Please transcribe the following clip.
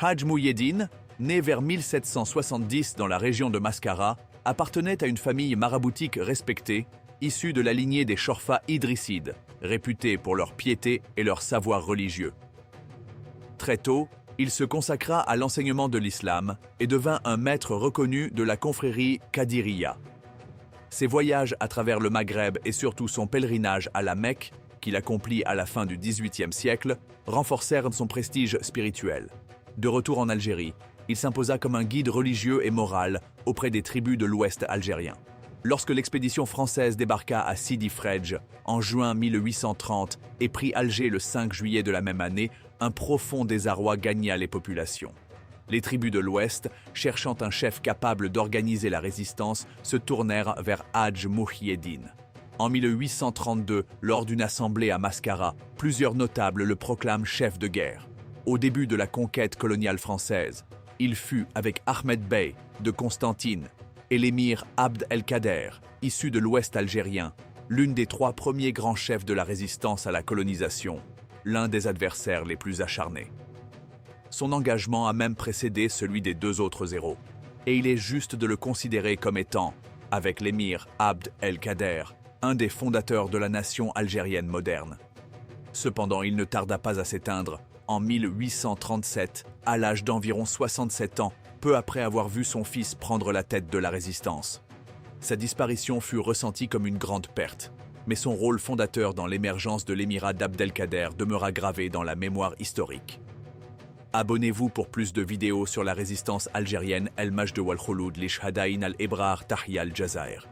Hadj Mouhiedine, né vers 1770 dans la région de Mascara, appartenait à une famille maraboutique respectée, issue de la lignée des Chorfa idrissides, réputés pour leur piété et leur savoir religieux. Très tôt, il se consacra à l'enseignement de l'islam et devint un maître reconnu de la confrérie Qadiriya. Ses voyages à travers le Maghreb et surtout son pèlerinage à la Mecque, qu'il accomplit à la fin du XVIIIe siècle, renforcèrent son prestige spirituel. De retour en Algérie, il s'imposa comme un guide religieux et moral auprès des tribus de l'Ouest algérien. Lorsque l'expédition française débarqua à Sidi Fredj en juin 1830 et prit Alger le 5 juillet de la même année, un profond désarroi gagna les populations. Les tribus de l'Ouest, cherchant un chef capable d'organiser la résistance, se tournèrent vers Hadj Mouhiedine. En 1832, lors d'une assemblée à Mascara, plusieurs notables le proclament chef de guerre. Au début de la conquête coloniale française, il fut, avec Ahmed Bey de Constantine et l'émir Abd el-Kader, issu de l'Ouest algérien, l'une des 3 premiers grands chefs de la résistance à la colonisation, l'un des adversaires les plus acharnés. Son engagement a même précédé celui des 2 autres héros, et il est juste de le considérer comme étant, avec l'émir Abd el-Kader, un des fondateurs de la nation algérienne moderne. Cependant, il ne tarda pas à s'éteindre en 1837, à l'âge d'environ 67 ans, peu après avoir vu son fils prendre la tête de la résistance. Sa disparition fut ressentie comme une grande perte, mais son rôle fondateur dans l'émergence de l'émirat d'Abdelkader demeura gravé dans la mémoire historique. Abonnez-vous pour plus de vidéos sur la résistance algérienne El Majd Wal Khouloud li Shhadaïn al-Ebrar Tahya al-Jazair.